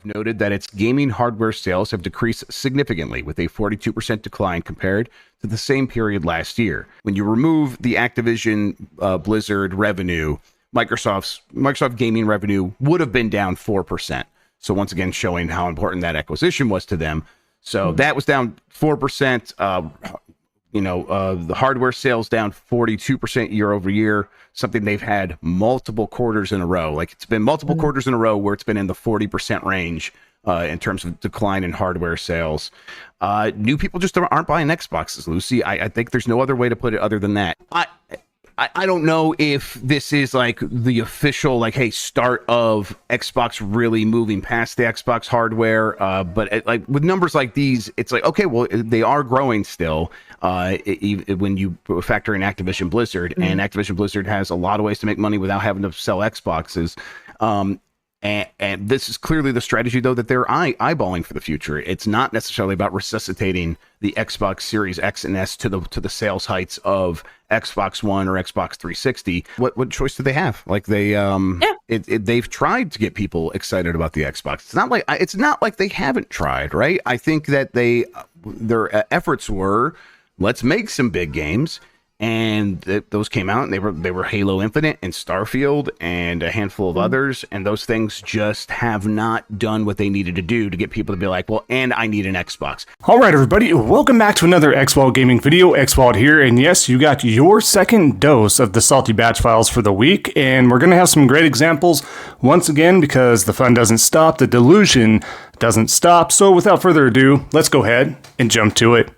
noted that its gaming hardware sales have decreased significantly, with a 42% decline compared to the same period last year. When you remove the Activision Blizzard revenue, Microsoft gaming revenue would have been down 4%. So once again, showing how important that acquisition was to them. So that was down 4%. The hardware sales down 42% year over year, something they've had multiple quarters in a row. Like, it's been multiple quarters in a row where it's been in the 40% range in terms of decline in hardware sales. New people just aren't buying Xboxes, Lucy. I think there's no other way to put it other than that. I don't know if this is like the official, like, hey, start of Xbox really moving past the Xbox hardware. But like with numbers like these, it's like, okay, well, they are growing still. When you factor in Activision Blizzard, and Activision Blizzard has a lot of ways to make money without having to sell Xboxes. And this is clearly the strategy, though, that they're eyeballing for the future. It's not necessarily about resuscitating the Xbox Series X and S to the sales heights of Xbox One or Xbox 360. What choice do they have? Like, they've tried to get people excited about the Xbox. It's not like they haven't tried, right? I think that their efforts were, let's make some big games. And those came out, and they were Halo Infinite and Starfield and a handful of others, and those things just have not done what they needed to do to get people to be like, well, and I need an Xbox. All right, everybody, welcome back to another Xvault gaming video. Xvault here, and yes, you got your second dose of the Salty Batch Files for the week, and we're going to have some great examples once again, because the fun doesn't stop, the delusion doesn't stop. So without further ado, let's go ahead and jump to it.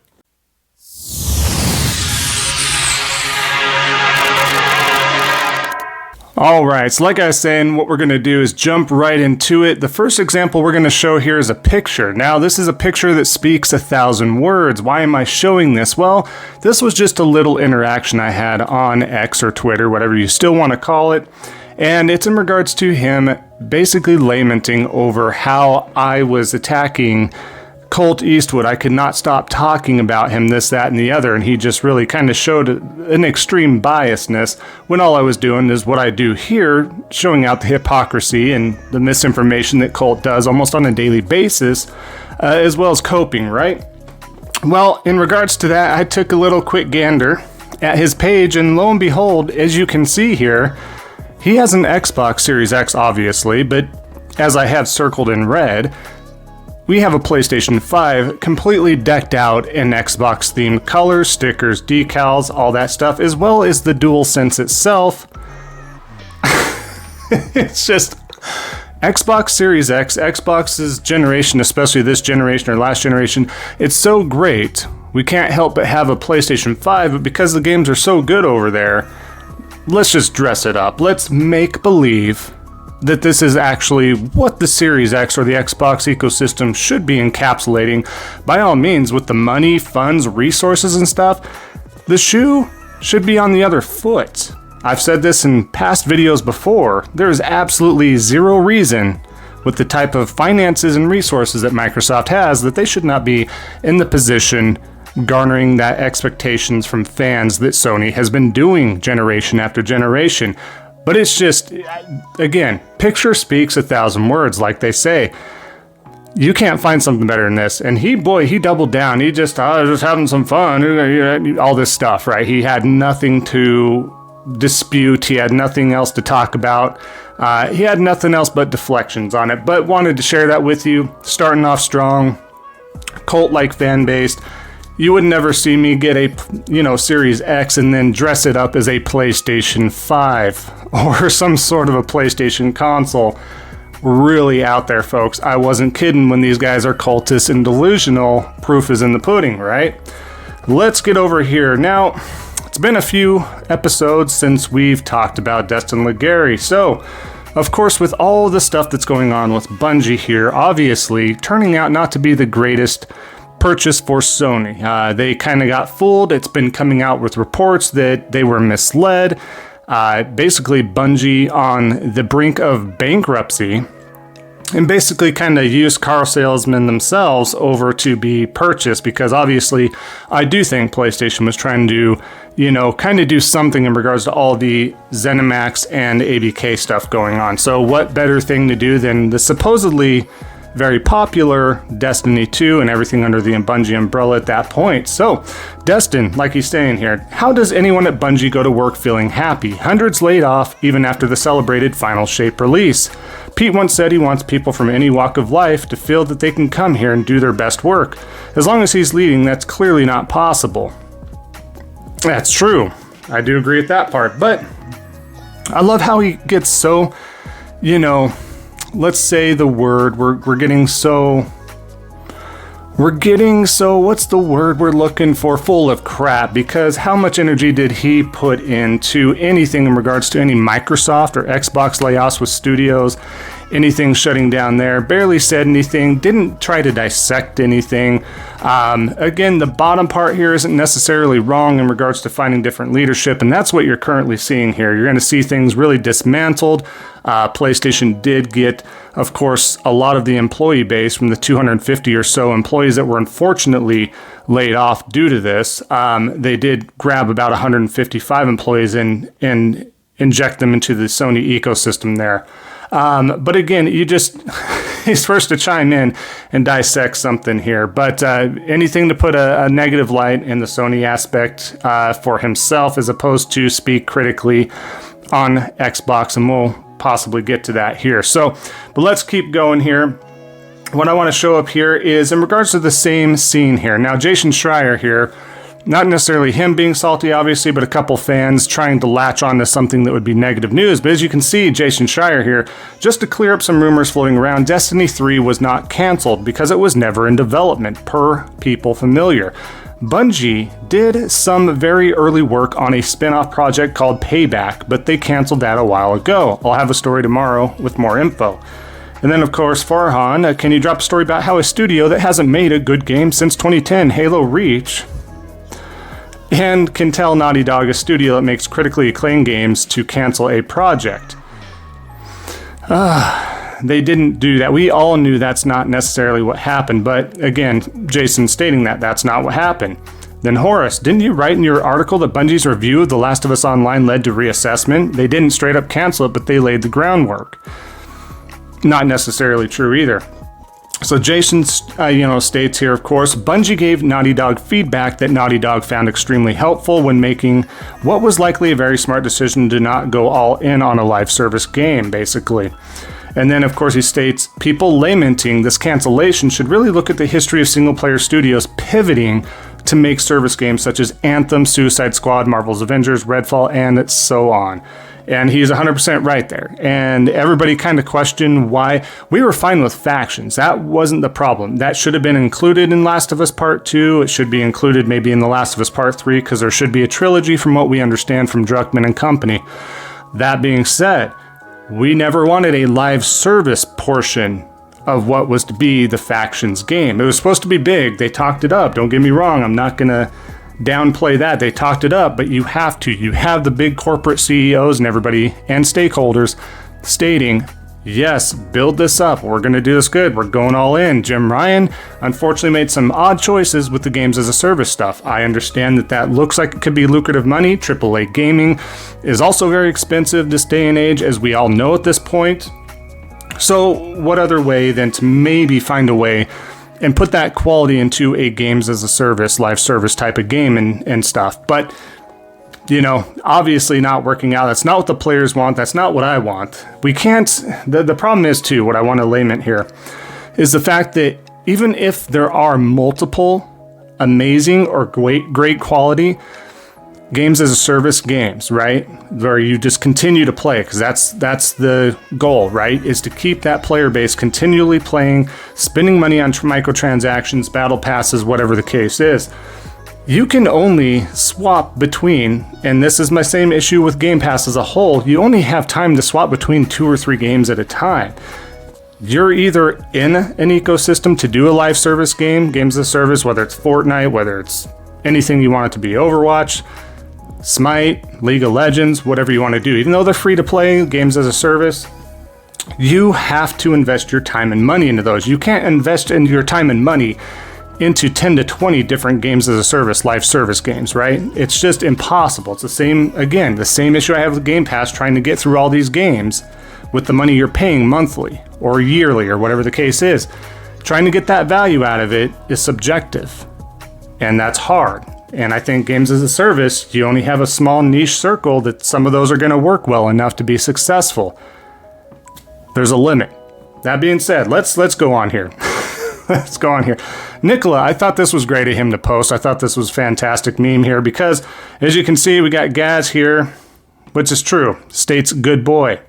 All right, so like I was saying, what we're going to do is jump right into it. The first example we're going to show here is a picture. Now, this is a picture that speaks 1,000 words. Why am I showing this? Well, this was just a little interaction I had on X or Twitter, whatever you still want to call it. And it's in regards to him basically lamenting over how I was attacking Colt Eastwood. I could not stop talking about him, this, that, and the other, and he just really kind of showed an extreme biasness when all I was doing is what I do here, showing out the hypocrisy and the misinformation that Colt does almost on a daily basis, as well as coping, right? Well, in regards to that, I took a little quick gander at his page, and lo and behold, as you can see here, he has an Xbox Series X, obviously, but as I have circled in red, we have a PlayStation 5 completely decked out in Xbox-themed colors, stickers, decals, all that stuff, as well as the DualSense itself. It's just Xbox Series X, Xbox's generation, especially this generation or last generation, it's so great. We can't help but have a PlayStation 5, but because the games are so good over there, let's just dress it up. Let's make believe that this is actually what the Series X or the Xbox ecosystem should be encapsulating. By all means, with the money, funds, resources, and stuff, the shoe should be on the other foot. I've said this in past videos before. There is absolutely zero reason with the type of finances and resources that Microsoft has that they should not be in the position garnering that expectations from fans that Sony has been doing generation after generation. But it's just, again, picture speaks 1,000 words, like they say. You can't find something better than this. And he doubled down. He just, just having some fun, all this stuff, right? He had nothing to dispute. He had nothing else to talk about. He had nothing else but deflections on it. But wanted to share that with you. Starting off strong, cult-like fan base. You would never see me get a, Series X and then dress it up as a PlayStation 5 or some sort of a PlayStation console. Really out there, folks. I wasn't kidding when these guys are cultists and delusional. Proof is in the pudding, right? Let's get over here. Now, it's been a few episodes since we've talked about Destin Legary. So, of course, with all the stuff that's going on with Bungie here, obviously turning out not to be the greatest purchase for Sony. They kind of got fooled. It's been coming out with reports that they were misled. Basically, Bungie on the brink of bankruptcy, and basically kind of used car salesmen themselves over to be purchased, because obviously I do think PlayStation was trying to, kind of do something in regards to all the ZeniMax and ABK stuff going on. So what better thing to do than the supposedly very popular Destiny 2 and everything under the Bungie umbrella at that point. So, Destin, like he's saying here, how does anyone at Bungie go to work feeling happy? Hundreds laid off even after the celebrated Final Shape release. Pete once said he wants people from any walk of life to feel that they can come here and do their best work. As long as he's leading, that's clearly not possible. That's true. I do agree with that part, but I love how he gets so, let's say the word, we're getting so, what's the word we're looking for? Full of crap, because how much energy did he put into anything in regards to any Microsoft or Xbox layoffs with studios, anything shutting down there, barely said anything, didn't try to dissect anything. Again, the bottom part here isn't necessarily wrong in regards to finding different leadership, and that's what you're currently seeing here. You're going to see things really dismantled. PlayStation did get, of course, a lot of the employee base from the 250 or so employees that were unfortunately laid off due to this. They did grab about 155 employees and inject them into the Sony ecosystem there. But again, he's first to chime in and dissect something here. But anything to put a negative light in the Sony aspect for himself, as opposed to speak critically on Xbox, and we'll possibly get to that here. But let's keep going here. What I want to show up here is in regards to the same scene here. Now, Jason Schreier here, not necessarily him being salty, obviously, but a couple fans trying to latch on to something that would be negative news. But as you can see, Jason Schreier here, just to clear up some rumors floating around, Destiny 3 was not canceled because it was never in development, per people familiar. Bungie did some very early work on a spin-off project called Payback, but they canceled that a while ago. I'll have a story tomorrow with more info. And then, of course, Farhan, can you drop a story about how a studio that hasn't made a good game since 2010, Halo Reach, and can tell Naughty Dog, a studio that makes critically acclaimed games, to cancel a project? They didn't do that. We all knew that's not necessarily what happened, but again, Jason stating that that's not what happened. Then Horace, didn't you write in your article that Bungie's review of The Last of Us Online led to reassessment? They didn't straight up cancel it, but they laid the groundwork. Not necessarily true either. So Jason, states here, of course, Bungie gave Naughty Dog feedback that Naughty Dog found extremely helpful when making what was likely a very smart decision to not go all in on a live service game, basically. And then, of course, he states, people lamenting this cancellation should really look at the history of single-player studios pivoting to make service games such as Anthem, Suicide Squad, Marvel's Avengers, Redfall, and so on. And he's 100% right there. And everybody kind of questioned why. We were fine with factions. That wasn't the problem. That should have been included in Last of Us Part 2. It should be included maybe in The Last of Us Part 3, because there should be a trilogy from what we understand from Druckmann and company. That being said, we never wanted a live service portion of what was to be the factions game. It was supposed to be big. They talked it up. Don't get me wrong. I'm not going to downplay that. They talked it up, but you have to. You have the big corporate CEOs and everybody and stakeholders stating, yes, build this up. We're going to do this good. We're going all in. Jim Ryan unfortunately made some odd choices with the games as a service stuff. I understand that looks like it could be lucrative money. AAA gaming is also very expensive this day and age, as we all know at this point. So what other way than to maybe find a way and put that quality into a games as a service, live service type of game and stuff. But, obviously not working out. That's not what the players want. That's not what I want. We can't, the problem is too, what I want to lament here, is the fact that even if there are multiple amazing or great quality games as a service games, right, where you just continue to play, because that's the goal, right, is to keep that player base continually playing, spending money on microtransactions, battle passes, whatever the case is. You can only swap between, and this is my same issue with Game Pass as a whole, you only have time to swap between 2 or 3 games at a time. You're either in an ecosystem to do a live service game, games as a service, whether it's Fortnite, whether it's anything you want it to be, Overwatch, Smite, League of Legends, whatever you want to do. Even though they're free to play, games as a service, you have to invest your time and money into those. You can't invest in your time and money into 10 to 20 different games as a service, live service games, right? It's just impossible. It's the same issue I have with Game Pass, trying to get through all these games with the money you're paying monthly or yearly or whatever the case is. Trying to get that value out of it is subjective, and that's hard. And I think games as a service, you only have a small niche circle that some of those are going to work well enough to be successful. There's a limit. That being said, let's go on here. Let's go on here. Nicola, I thought this was great of him to post. I thought this was a fantastic meme here because, as you can see, we got Gaz here, which is true. States good boy.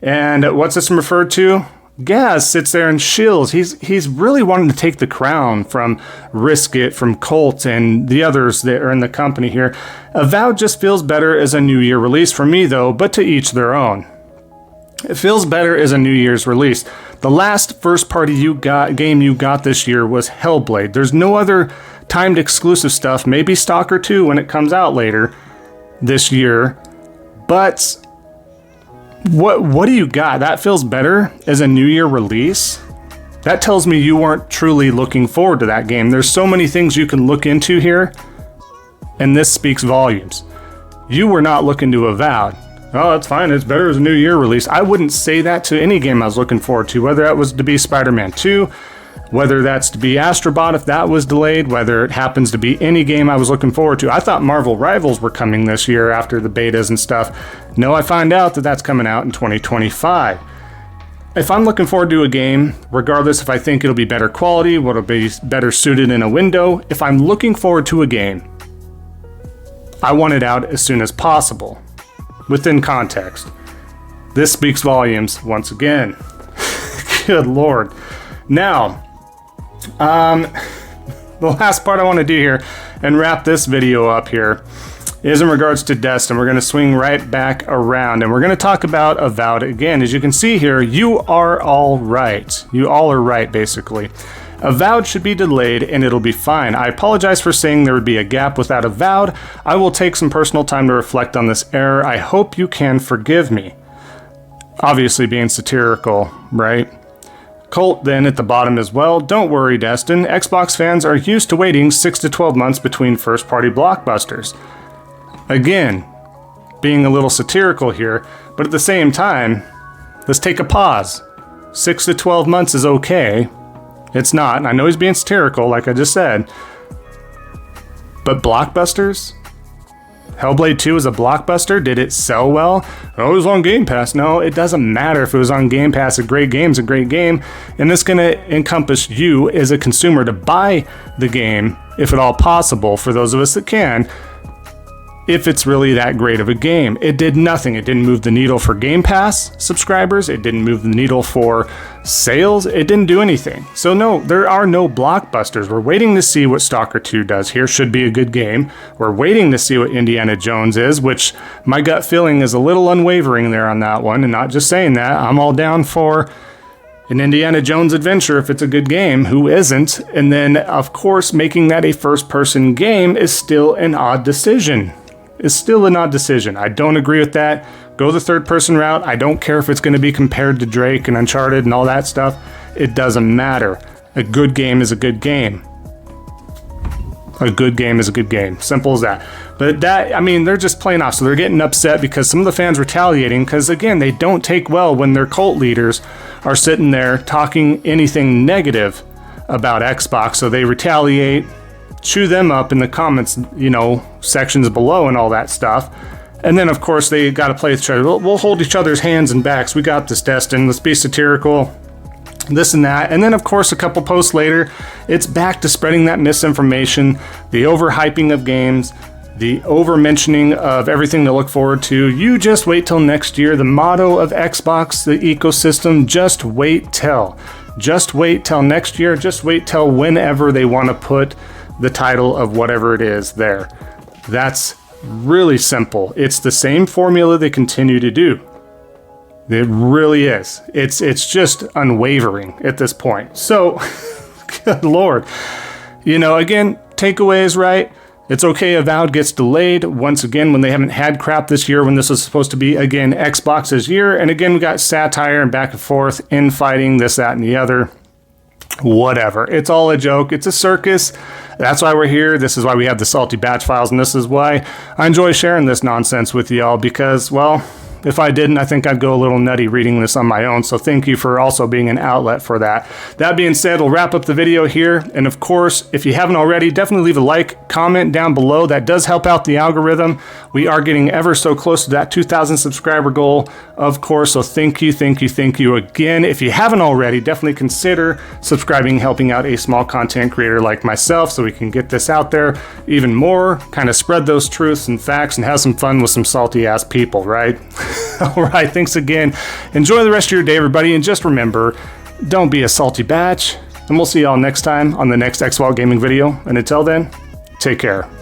And what's this referred to? Gaz sits there and shills. He's really wanting to take the crown from Riskit, from Colt, and the others that are in the company here. Avowed just feels better as a New Year release for me, though, but to each their own. It feels better as a New Year's release. The last first-party game you got this year was Hellblade. There's no other timed exclusive stuff. Maybe Stalker 2 when it comes out later this year. But what do you got? That feels better as a New Year release? That tells me you weren't truly looking forward to that game. There's so many things you can look into here, and this speaks volumes. You were not looking to Avowed. Oh, that's fine. It's better as a New Year release. I wouldn't say that to any game I was looking forward to, whether that was to be Spider-Man 2, whether that's to be Astrobot if that was delayed, whether it happens to be any game I was looking forward to. I thought Marvel Rivals were coming this year after the betas and stuff. No, I find out that that's coming out in 2025. If I'm looking forward to a game, regardless if I think it'll be better quality, what'll be better suited in a window, if I'm looking forward to a game, I want it out as soon as possible. Within context. This speaks volumes once again. Good Lord. Now, the last part I want to do here and wrap this video up here is in regards to Destin. We're going to swing right back around and we're going to talk about Avowed again. As you can see here, you are all right. You all are right, basically. Avowed should be delayed and it'll be fine. I apologize for saying there would be a gap without Avowed. I will take some personal time to reflect on this error. I hope you can forgive me. Obviously being satirical, right? Colt then at the bottom as well. Don't worry, Destin. Xbox fans are used to waiting 6 to 12 months between first-party blockbusters. Again, being a little satirical here, but at the same time, let's take a pause. 6 to 12 months is okay. It's not. I know he's being satirical, like I just said. But blockbusters? Hellblade 2 is a blockbuster? Did it sell well? Oh, it was on Game Pass. No, it doesn't matter if it was on Game Pass. A great game's a great game. And this is going to encompass you as a consumer to buy the game, if at all possible, for those of us that can, if it's really that great of a game. It did nothing. It didn't move the needle for Game Pass subscribers. It didn't move the needle for sales. It didn't do anything. So no, there are no blockbusters. We're waiting to see what Stalker 2 does here. Should be a good game. We're waiting to see what Indiana Jones is, which my gut feeling is a little unwavering there on that one. And not just saying that. I'm all down for an Indiana Jones adventure if it's a good game. Who isn't? And then, of course, making that a first-person game is still an odd decision. I don't agree with that. Go the third-person route. I don't care if it's going to be compared to Drake and Uncharted and all that stuff. It doesn't matter. A good game is a good game. A good game is a good game. Simple as that. But that, I mean, they're just playing off. So they're getting upset because some of the fans retaliating because, again, they don't take well when their cult leaders are sitting there talking anything negative about Xbox. So they retaliate, chew them up in the comments, sections below and all that stuff. And then, of course, they got to play with each other. We'll hold each other's hands and backs. We got this, Destin. Let's be satirical. This and that. And then, of course, a couple posts later, it's back to spreading that misinformation, the overhyping of games, the over-mentioning of everything to look forward to. You just wait till next year. The motto of Xbox, the ecosystem, just wait till. Just wait till next year. Just wait till whenever they want to put the title of whatever it is there. That's really simple. It's the same formula they continue to do. It really is. It's just unwavering at this point. So, good Lord. Again, takeaways, right? It's okay Avowed gets delayed. Once again, when they haven't had crap this year, when this was supposed to be, again, Xbox's year. And again, we got satire and back and forth, infighting, this, that, and the other. Whatever. It's all a joke. It's a circus. That's why we're here. This is why we have the Salty Batch Files, and this is why I enjoy sharing this nonsense with y'all because, well, If I didn't, I think I'd go a little nutty reading this on my own. So thank you for also being an outlet for that. That being said, we'll wrap up the video here. And of course, if you haven't already, definitely leave a like, comment down below. That does help out the algorithm. We are getting ever so close to that 2,000 subscriber goal, of course. So thank you again. If you haven't already, definitely consider subscribing, helping out a small content creator like myself so we can get this out there even more, kind of spread those truths and facts and have some fun with some salty ass people, right? All right, thanks again. Enjoy the rest of your day, everybody. And just remember, don't be a salty batch. And we'll see y'all next time on the next Xvault gaming video. And until then, take care.